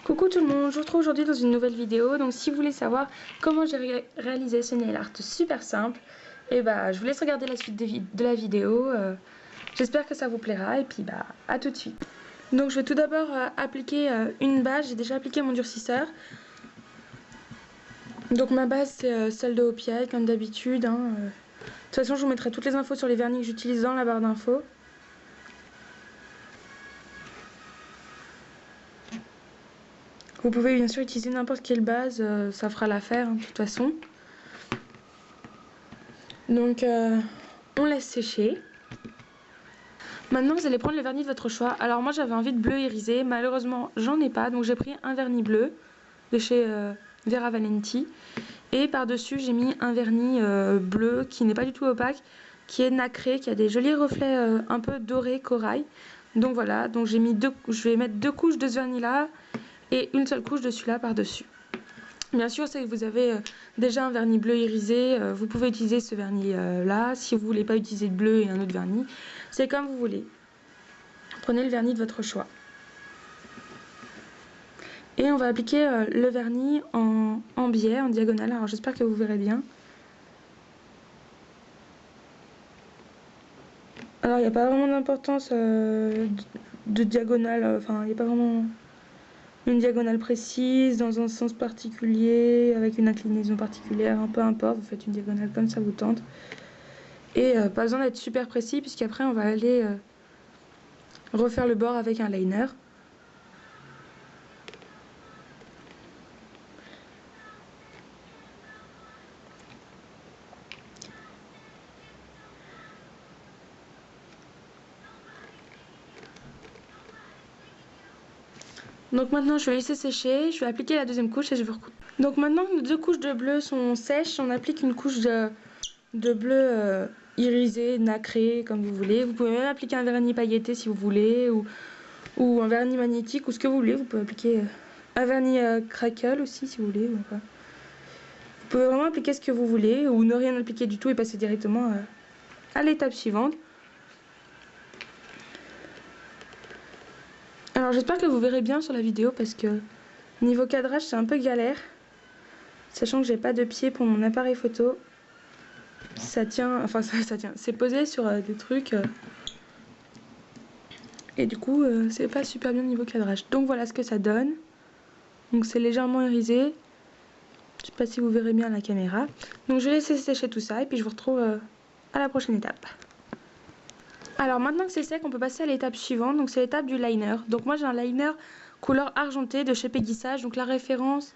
Coucou tout le monde, je vous retrouve aujourd'hui dans une nouvelle vidéo. Donc si vous voulez savoir comment j'ai réalisé ce nail art super simple, et je vous laisse regarder la suite de la vidéo. J'espère que ça vous plaira et puis à tout de suite. Donc je vais tout d'abord appliquer une base. J'ai déjà appliqué mon durcisseur. Donc ma base c'est celle de Hopiaille comme d'habitude. De toute façon je vous mettrai toutes les infos sur les vernis que j'utilise dans la barre d'infos. Vous pouvez bien sûr utiliser n'importe quelle base, ça fera l'affaire de toute façon. Donc on laisse sécher. Maintenant vous allez prendre le vernis de votre choix. Alors moi j'avais envie de bleu irisé, malheureusement j'en ai pas, donc j'ai pris un vernis bleu de chez Vera Valenti. Et par dessus j'ai mis un vernis bleu qui n'est pas du tout opaque, qui est nacré, qui a des jolis reflets un peu dorés, corail. Donc voilà, donc je vais mettre 2 couches de ce vernis là et une seule couche de celui-là par dessus. Bien sûr, si vous avez déjà un vernis bleu irisé, vous pouvez utiliser ce vernis là. Si vous voulez pas utiliser de bleu et un autre vernis, c'est comme vous voulez. Prenez le vernis de votre choix. Et on va appliquer le vernis en biais, en diagonale. Alors j'espère que vous verrez bien. Alors il n'y a pas vraiment d'importance de diagonale, enfin il n'y a pas vraiment une diagonale précise, dans un sens particulier, avec une inclinaison particulière, peu importe, vous faites une diagonale comme ça vous tente. Et pas besoin d'être super précis, puisqu'après on va aller refaire le bord avec un liner. Donc maintenant je vais laisser sécher, je vais appliquer la deuxième couche et je vais recoudre. Donc maintenant que nos 2 couches de bleu sont sèches, on applique une couche de bleu irisé, nacré, comme vous voulez. Vous pouvez même appliquer un vernis pailleté si vous voulez, ou un vernis magnétique, ou ce que vous voulez. Vous pouvez appliquer un vernis crackle aussi si vous voulez. Vous pouvez vraiment appliquer ce que vous voulez, ou ne rien appliquer du tout et passer directement à l'étape suivante. Alors j'espère que vous verrez bien sur la vidéo, parce que niveau cadrage c'est un peu galère, sachant que j'ai pas de pied pour mon appareil photo. Ça tient, enfin ça tient, c'est posé sur des trucs et du coup c'est pas super bien niveau cadrage. Donc voilà ce que ça donne. Donc c'est légèrement irisé. Je sais pas si vous verrez bien à la caméra. Donc je vais laisser sécher tout ça et puis je vous retrouve à la prochaine étape. Alors maintenant que c'est sec, on peut passer à l'étape suivante. Donc c'est l'étape du liner. Donc moi j'ai un liner couleur argentée de chez Peggy Sage. Donc la référence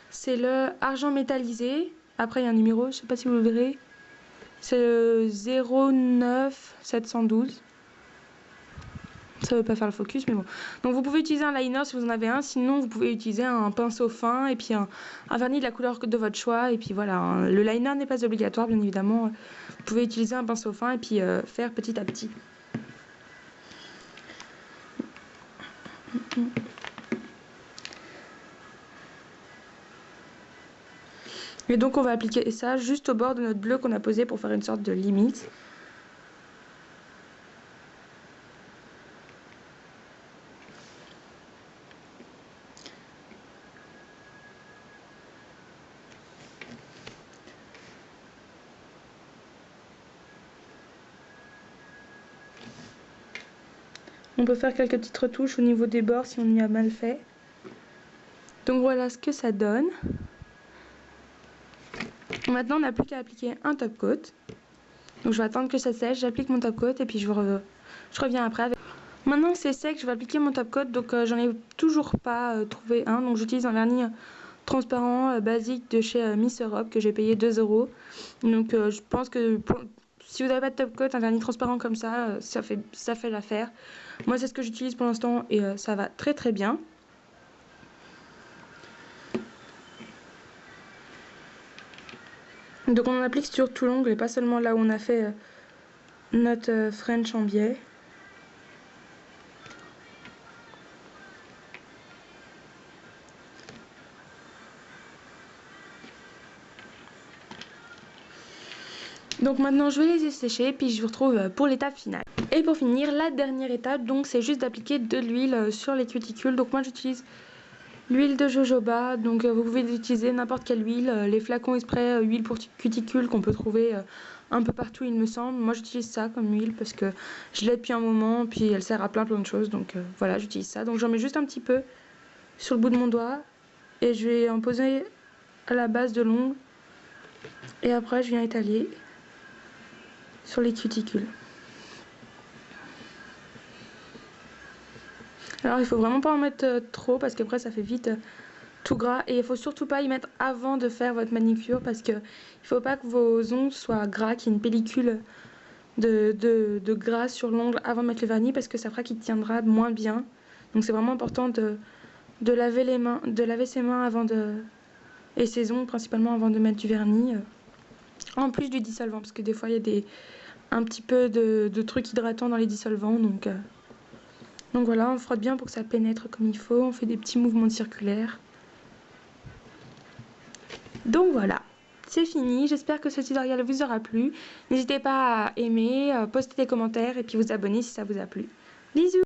c'est le argent métallisé. Après il y a un numéro, je sais pas si vous le verrez. C'est le 09712. Ça veut pas faire le focus, mais bon. Donc vous pouvez utiliser un liner si vous en avez un. Sinon vous pouvez utiliser un pinceau fin et puis un vernis de la couleur de votre choix. Et puis voilà, le liner n'est pas obligatoire bien évidemment. Vous pouvez utiliser un pinceau fin et puis faire petit à petit. Et donc on va appliquer ça juste au bord de notre bleu qu'on a posé pour faire une sorte de limite. On peut faire quelques petites retouches au niveau des bords si on y a mal fait. Donc voilà ce que ça donne. Maintenant on n'a plus qu'à appliquer un top coat. Donc je vais attendre que ça sèche, j'applique mon top coat et puis je reviens après. Maintenant que c'est sec, je vais appliquer mon top coat. Donc j'en ai toujours pas trouvé un. Donc j'utilise un vernis transparent basique de chez Miss Europe que j'ai payé 2 €. Donc je pense que si vous n'avez pas de top coat, un vernis transparent comme ça, ça fait l'affaire. Moi c'est ce que j'utilise pour l'instant et ça va très très bien. Donc on en applique sur tout l'ongle et pas seulement là où on a fait notre French en biais. Donc maintenant je vais les sécher puis je vous retrouve pour l'étape finale. Et pour finir, la dernière étape, donc c'est juste d'appliquer de l'huile sur les cuticules. Donc moi j'utilise L'huile de jojoba, donc vous pouvez utiliser n'importe quelle huile, les flacons exprès huile pour cuticule qu'on peut trouver un peu partout il me semble. Moi j'utilise ça comme huile parce que je l'ai depuis un moment, puis elle sert à plein de choses, donc voilà j'utilise ça. Donc j'en mets juste un petit peu sur le bout de mon doigt et je vais en poser à la base de l'ongle et après je viens étaler sur les cuticules. Alors il faut vraiment pas en mettre trop parce qu'après ça fait vite tout gras et il faut surtout pas y mettre avant de faire votre manicure parce que il faut pas que vos ongles soient gras, qu'il y ait une pellicule de gras sur l'ongle avant de mettre le vernis parce que ça fera qu'il tiendra moins bien. Donc c'est vraiment important de laver les mains, de laver ses mains avant et ses ongles principalement avant de mettre du vernis. En plus du dissolvant parce que des fois il y a un petit peu de trucs hydratants dans les dissolvants donc voilà, on frotte bien pour que ça pénètre comme il faut, on fait des petits mouvements circulaires. Donc voilà, c'est fini, j'espère que ce tutoriel vous aura plu. N'hésitez pas à aimer, poster des commentaires et puis vous abonner si ça vous a plu. Bisous!